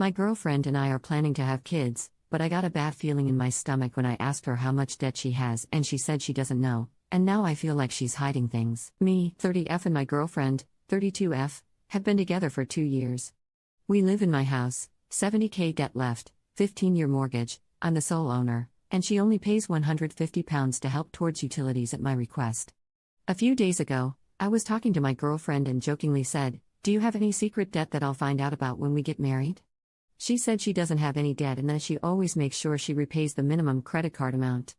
My girlfriend and I are planning to have kids, but I got a bad feeling in my stomach when I asked her how much debt she has, and she said she doesn't know, and now I feel like she's hiding things. Me, 30F, and my girlfriend, 32F, have been together for 2 years. We live in my house, 70k debt left, 15-year mortgage, I'm the sole owner, and she only pays £150 to help towards utilities at my request. A few days ago, I was talking to my girlfriend and jokingly said, "Do you have any secret debt that I'll find out about when we get married?" She said she doesn't have any debt and that she always makes sure she repays the minimum credit card amount.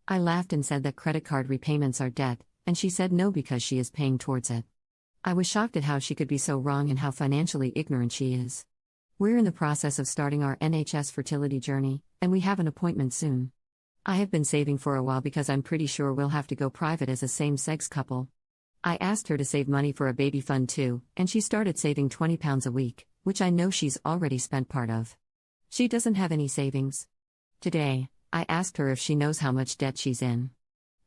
I laughed and said that credit card repayments are debt, and she said no because she is paying towards it. I was shocked at how she could be so wrong and how financially ignorant she is. We're in the process of starting our NHS fertility journey, and we have an appointment soon. I have been saving for a while because I'm pretty sure we'll have to go private as a same-sex couple. I asked her to save money for a baby fund too, and she started saving £20 a week, which I know she's already spent part of. She doesn't have any savings. Today, I asked her if she knows how much debt she's in.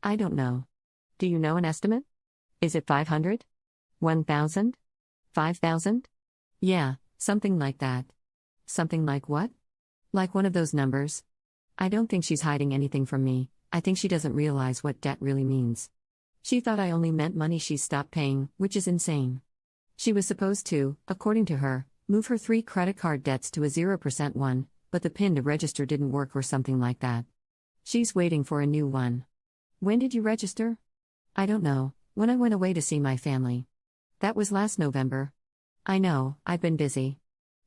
I don't know. Do you know an estimate? Is it 500? 1,000? 5,000? Yeah, something like that. Something like what? Like one of those numbers? I don't think she's hiding anything from me. I think she doesn't realize what debt really means. She thought I only meant money she's stopped paying, which is insane. She was supposed to, according to her, move her 3 credit card debts to a 0% one, but the PIN to register didn't work or something like that. She's waiting for a new one. When did you register? I don't know, when I went away to see my family. That was last November. I know, I've been busy.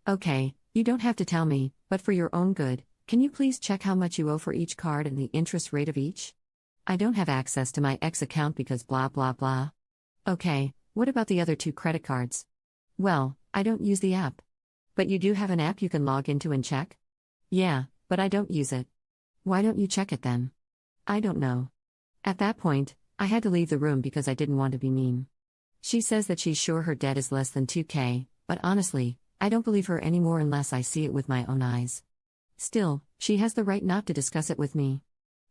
Okay, you don't have to tell me, but for your own good, can you please check how much you owe for each card and the interest rate of each? I don't have access to my ex account because blah blah blah. Okay, what about the other 2 credit cards? Well, I don't use the app. But you do have an app you can log into and check? Yeah, but I don't use it. Why don't you check it then? I don't know. At that point, I had to leave the room because I didn't want to be mean. She says that she's sure her debt is less than 2k, but honestly, I don't believe her anymore unless I see it with my own eyes. Still, she has the right not to discuss it with me.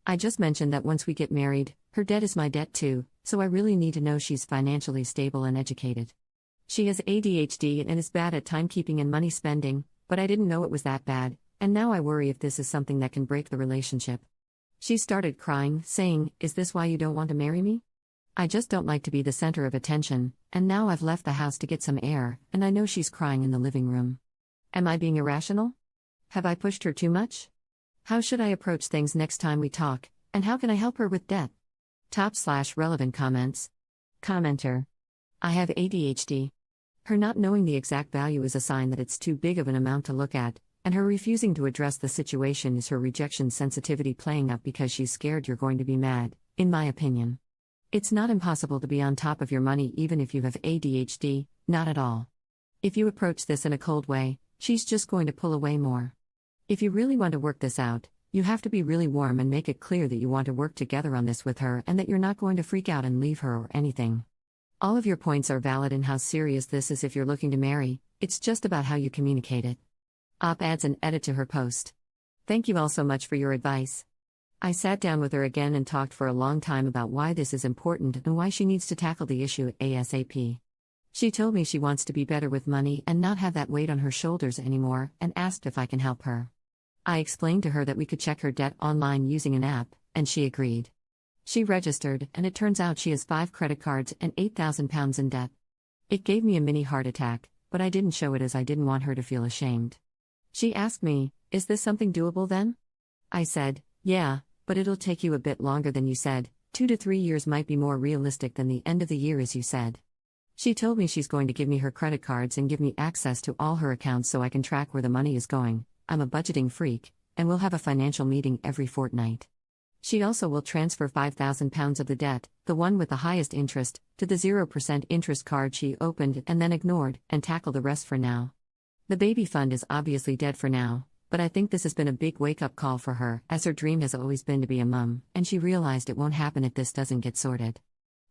I just mentioned that once we get married, her debt is my debt too, so I really need to know she's financially stable and educated. She has ADHD and is bad at timekeeping and money spending, but I didn't know it was that bad, and now I worry if this is something that can break the relationship. She started crying, saying, "Is this why you don't want to marry me? I just don't like to be the center of attention, and now I've left the house to get some air, and I know she's crying in the living room. Am I being irrational? Have I pushed her too much? How should I approach things next time we talk, and how can I help her with debt?" /relevant comments. Commenter. I have ADHD. Her not knowing the exact value is a sign that it's too big of an amount to look at, and her refusing to address the situation is her rejection sensitivity playing up because she's scared you're going to be mad, in my opinion. It's not impossible to be on top of your money even if you have ADHD, not at all. If you approach this in a cold way, she's just going to pull away more. If you really want to work this out, you have to be really warm and make it clear that you want to work together on this with her and that you're not going to freak out and leave her or anything. All of your points are valid in how serious this is if you're looking to marry, it's just about how you communicate it. Adds an edit to her post. Thank you all so much for your advice. I sat down with her again and talked for a long time about why this is important and why she needs to tackle the issue ASAP. She told me she wants to be better with money and not have that weight on her shoulders anymore and asked if I can help her. I explained to her that we could check her debt online using an app, and she agreed. She registered, and it turns out she has 5 credit cards and £8,000 in debt. It gave me a mini heart attack, but I didn't show it as I didn't want her to feel ashamed. She asked me, "Is this something doable then?" I said, "Yeah, but it'll take you a bit longer than you said. 2 to 3 years might be more realistic than the end of the year as you said." She told me she's going to give me her credit cards and give me access to all her accounts so I can track where the money is going. I'm a budgeting freak, and we'll have a financial meeting every fortnight. She also will transfer £5,000 of the debt, the one with the highest interest, to the 0% interest card she opened and then ignored, and tackle the rest for now. The baby fund is obviously dead for now, but I think this has been a big wake-up call for her, as her dream has always been to be a mum, and she realized it won't happen if this doesn't get sorted.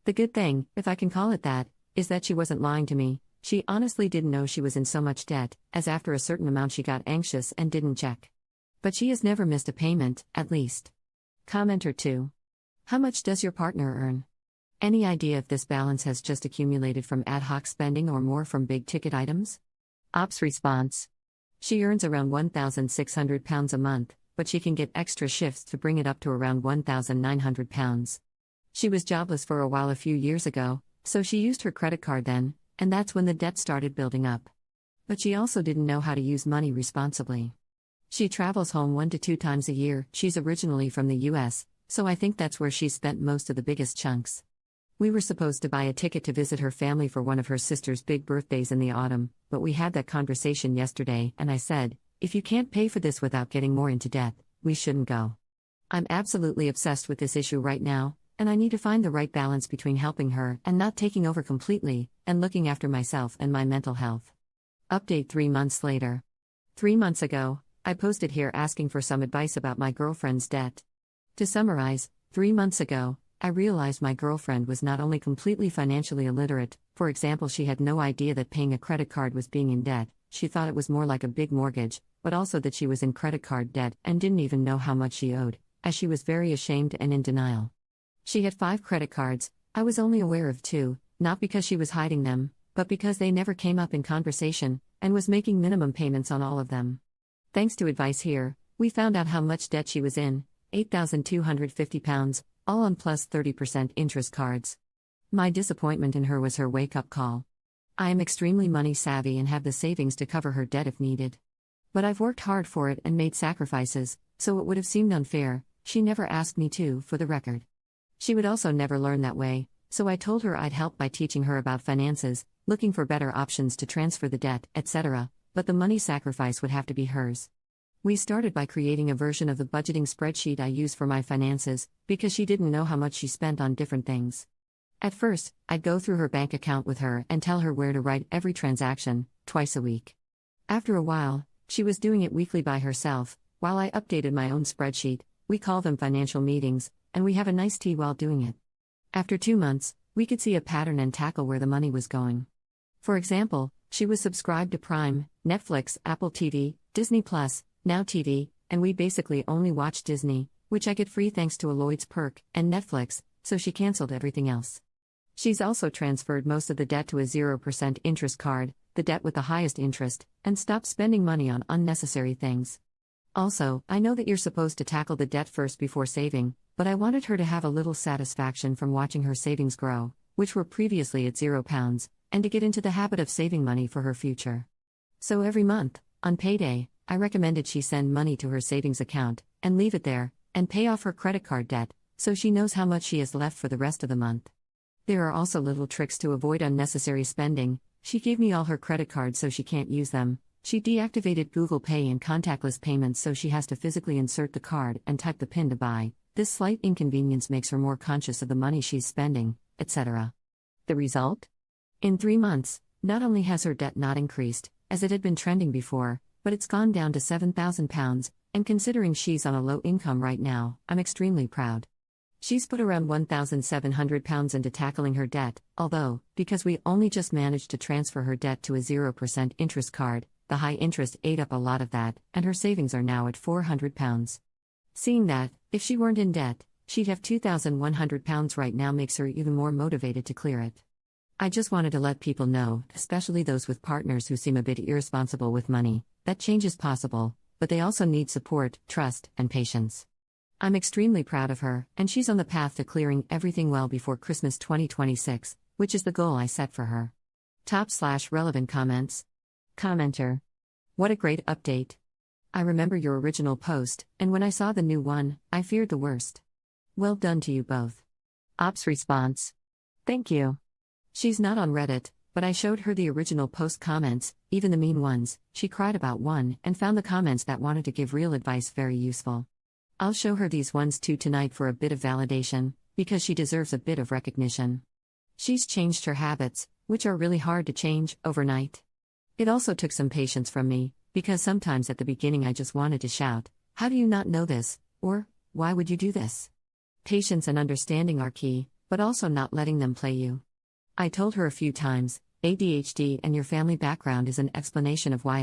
The good thing, if I can call it that, is that she wasn't lying to me. She honestly didn't know she was in so much debt, as after a certain amount she got anxious and didn't check. But she has never missed a payment, at least. Commenter 2. How much does your partner earn? Any idea if this balance has just accumulated from ad hoc spending or more from big-ticket items? Response. She earns around £1,600 a month, but she can get extra shifts to bring it up to around £1,900. She was jobless for a while a few years ago, so she used her credit card then, and that's when the debt started building up. But she also didn't know how to use money responsibly. She travels home 1 to 2 times a year. She's originally from the US, so I think that's where she's spent most of the biggest chunks. We were supposed to buy a ticket to visit her family for one of her sister's big birthdays in the autumn, but we had that conversation yesterday, and I said, if you can't pay for this without getting more into debt, we shouldn't go. I'm absolutely obsessed with this issue right now, and I need to find the right balance between helping her and not taking over completely, and looking after myself and my mental health. Update 3 months later. 3 months ago, I posted here asking for some advice about my girlfriend's debt. To summarize, 3 months ago, I realized my girlfriend was not only completely financially illiterate, for example, she had no idea that paying a credit card was being in debt, she thought it was more like a big mortgage, but also that she was in credit card debt and didn't even know how much she owed, as she was very ashamed and in denial. She had 5 credit cards. I was only aware of 2, not because she was hiding them, but because they never came up in conversation, and was making minimum payments on all of them. Thanks to advice here, we found out how much debt she was in, £8,250, all on plus 30% interest cards. My disappointment in her was her wake-up call. I am extremely money savvy and have the savings to cover her debt if needed. But I've worked hard for it and made sacrifices, so it would have seemed unfair. She never asked me to, for the record. She would also never learn that way, so I told her I'd help by teaching her about finances, looking for better options to transfer the debt, etc., but the money sacrifice would have to be hers. We started by creating a version of the budgeting spreadsheet I use for my finances, because she didn't know how much she spent on different things. At first, I'd go through her bank account with her and tell her where to write every transaction, twice a week. After a while, she was doing it weekly by herself, while I updated my own spreadsheet. We call them financial meetings, and we have a nice tea while doing it. After 2 months, we could see a pattern and tackle where the money was going. For example, she was subscribed to Prime, Netflix, Apple TV, Disney+, Now TV, and we basically only watch Disney, which I get free thanks to a Lloyd's perk, and Netflix, so she cancelled everything else. She's also transferred most of the debt to a 0% interest card, the debt with the highest interest, and stopped spending money on unnecessary things. Also, I know that you're supposed to tackle the debt first before saving, but I wanted her to have a little satisfaction from watching her savings grow, which were previously at £0, and to get into the habit of saving money for her future. So every month, on payday, I recommended she send money to her savings account, and leave it there, and pay off her credit card debt, so she knows how much she has left for the rest of the month. There are also little tricks to avoid unnecessary spending. She gave me all her credit cards so she can't use them. She deactivated Google Pay and contactless payments so she has to physically insert the card and type the PIN to buy. This slight inconvenience makes her more conscious of the money she's spending, etc. The result? In 3 months, not only has her debt not increased, as it had been trending before, but it's gone down to £7,000, and considering she's on a low income right now, I'm extremely proud. She's put around £1,700 into tackling her debt, although, because we only just managed to transfer her debt to a 0% interest card, the high interest ate up a lot of that, and her savings are now at £400. Seeing that, if she weren't in debt, she'd have £2,100 right now makes her even more motivated to clear it. I just wanted to let people know, especially those with partners who seem a bit irresponsible with money, that change is possible, but they also need support, trust, and patience. I'm extremely proud of her, and she's on the path to clearing everything well before Christmas 2026, which is the goal I set for her. Top/relevant comments. Commenter. What a great update. I remember your original post, and when I saw the new one, I feared the worst. Well done to you both. Ops response. Thank you. She's not on Reddit, but I showed her the original post comments, even the mean ones. She cried about one and found the comments that wanted to give real advice very useful. I'll show her these ones too tonight for a bit of validation, because she deserves a bit of recognition. She's changed her habits, which are really hard to change, overnight. It also took some patience from me, because sometimes at the beginning I just wanted to shout, "How do you not know this?" or, "Why would you do this?" Patience and understanding are key, but also not letting them play you. I told her a few times, ADHD and your family background is an explanation of why